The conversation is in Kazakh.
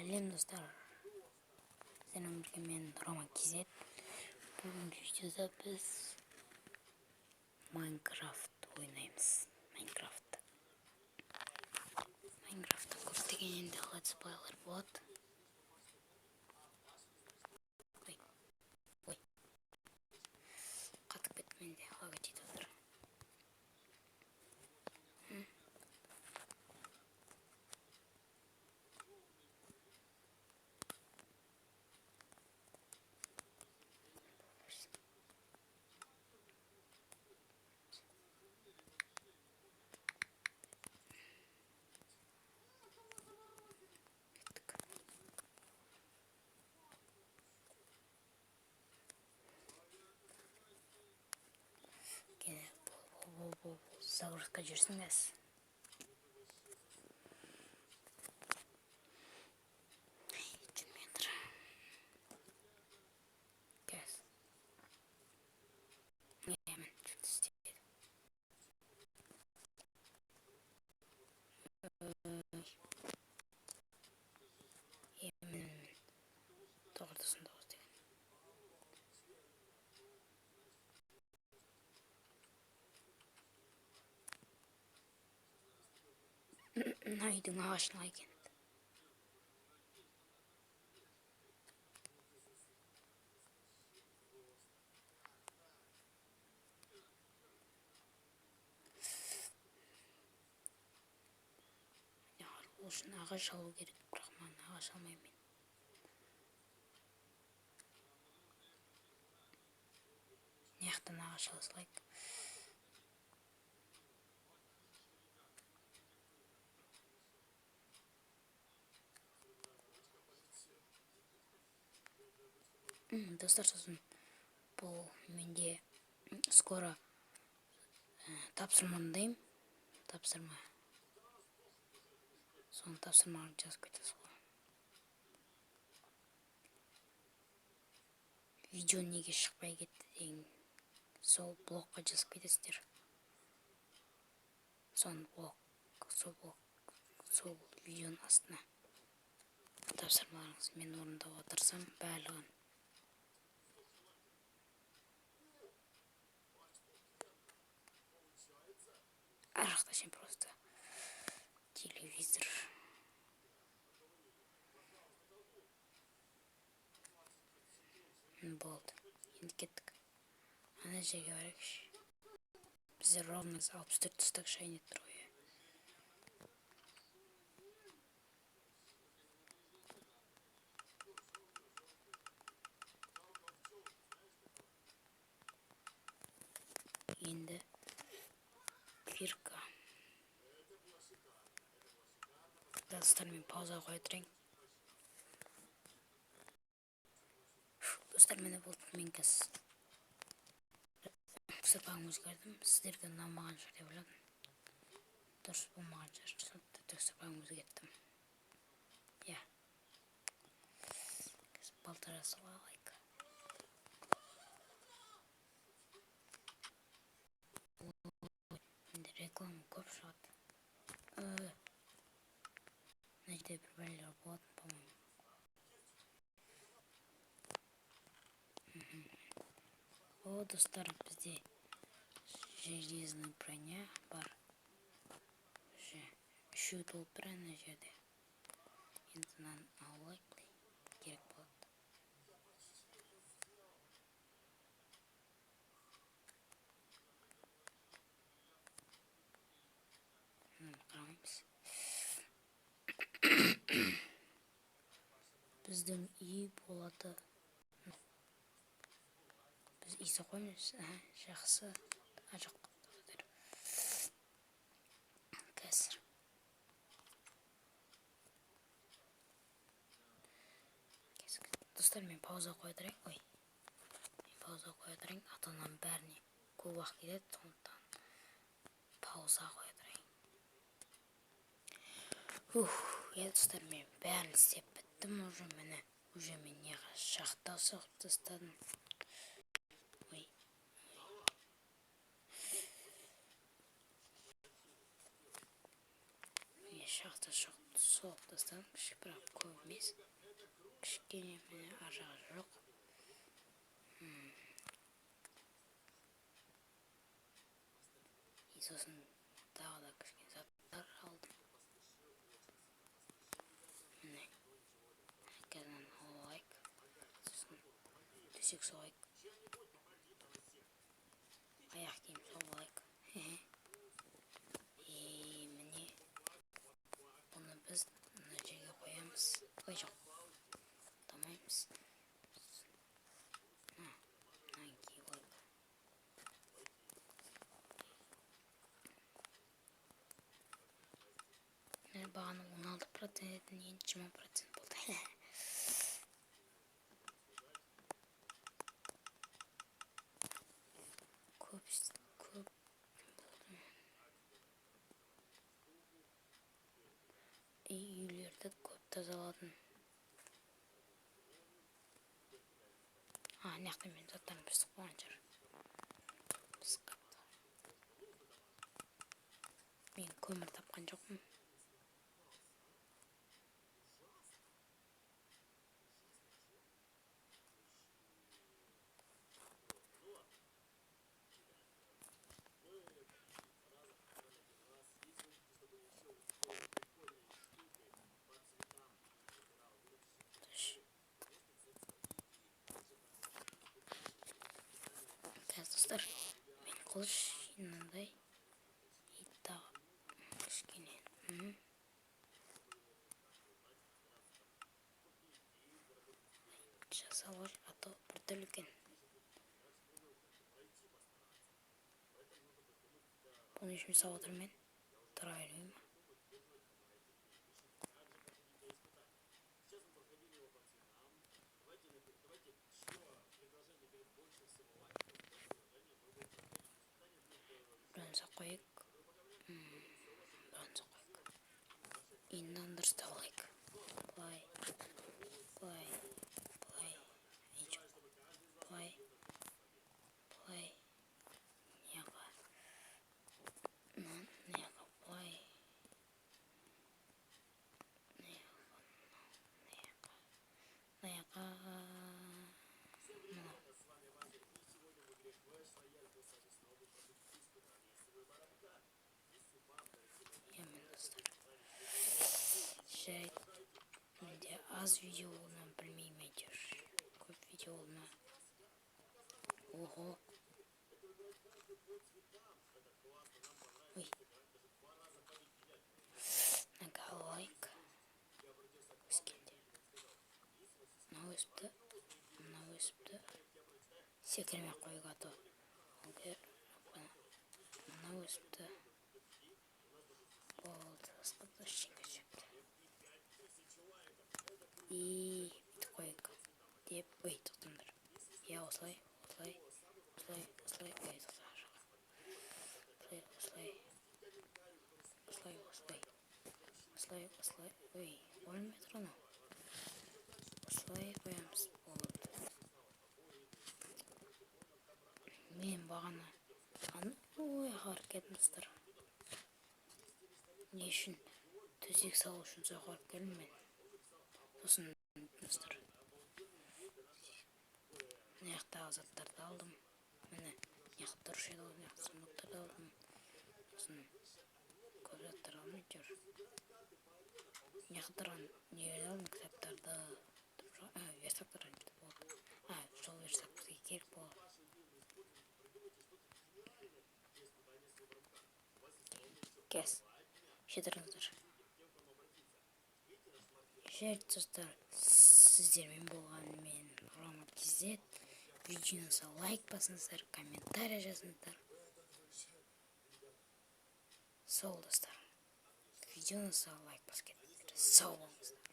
Сәлем достар, сәлем мен Рома Кизет. Бүгінгі видеода біз Майнкрафт ойнаймыз. Майнкрафтта көптеген енді летсплейлер болады. Ой, қатып кетті менде, лага тиіп отыр. Загрузка жүрсіңіз. Метр. Кәс. Мен жүрді істейді. Тоғырдысын тоғыз деген. Үйдің ағашына екен. Ол үшін ағаш алу керек, бірақ мен ағаш алмаймын. Неяқтан ағаш алсылайық. Достар, сосын бұл менде скоро тапсырмандайым. Тапсырма. Соны тапсырмаға жазып кетесіз ғой. Видео неге шықпай кетті деген сол блокқа жазып кетесіздер. Сол видеоның астына тапсырмаларыңыз мен орындап отырсам барлығын. Арақташын просто телевизор. Болды. Енді кеттік. Ана жерге барайықшы. Бізде ровно 64 тұстық шайын еттір ғой. Енді кирка. Достар, мен пауза қоя тұрайын. Достар, мені болды мен кәс. Сапағын өзгердім. Сіздерге ұнамаған шығар деп ойладым. Дұрыс болмаған шығар. Сапағын өзгерттім. Я. Балтарасы алайық. Менде реклама көп шығады. Мына жерде бір бәлелер болатын, по-моему. О, достар, бізде железный броня бар. Үшеу толып тұр ана жерде. Енді мынаны алайық, керек болады. Қарамаймыз. Біздің үй болады. Біз үй қоймыз. Жақсы. Ажық. Кәсір. Достар, мен пауза қойдырайын. Пауза қойдырайын. Атынан бәріне көп уақыт кетеді, сондықтан пауза қойдырайын. Достар, мен бәрін істеп біттім уже. Мені уже мен неға шахта соғып тастадым. соғып тастадым, бірақ көп емес. Кішкене міне ажағы жоқ. Сосын тағы да кішкене заттар алдым. Міне қазір алайық. Сосын төсек соғайық. Аяқ киім соғайық. Міне бұны біз мына жерге қоямыз. Ой жоқ, тамаймыз. Бағаны 16% етін, енді 20% болды. Көп болды. Үйлерді көп тазаладым. Неқті мен заттарын пісіп қойған жер. Мен көмір тапқан жоқпын. Достар, мен қылыш мынандай кішкене жасалар, ато біртүрлі екен. Бұны үшін сау отырмен тұра бермеймін. Бұранса қойық. Иннан дұрыс табылайық. Бұлай. Жарайды. Менде аз видео болма, білмеймін әйтеуір. Көп видео болма. Ого. Ой. Нагалайк. Өскенде. Мынау өсіпті. Секірме қойға то. Мынау өсіпті. Болды. Басқасы ештеңе жепті. Бүйтіп қойық деп, тоқтыңдар. Осылай. Болмай тұр анау. Осылай қоямыз. Болды. Мен бағана ағарып кеттім достар. Не үшін? Төсек салу үшін соғарып келдім мен. Сосын достар. Неқтағы заттарды алдым. Міне, неқті дұрыс еді ғой, неқті сұмдықтарды алдым. Сосын көп заттар алмай жүр. Неқтіран неге алдым кітаптарды. Версақтардан жетіп болды. Сол версақ бізге керек болды. Кәс. Шедіріңіздер. Жарайды достар, сіздермен болған мен Роман Кезет. Видеоңызға лайк басыңыздар, комментарий жазыңыздар. Сау достар. Видеоңызға лайк басып кетіңіздер. Сау болыңыздар.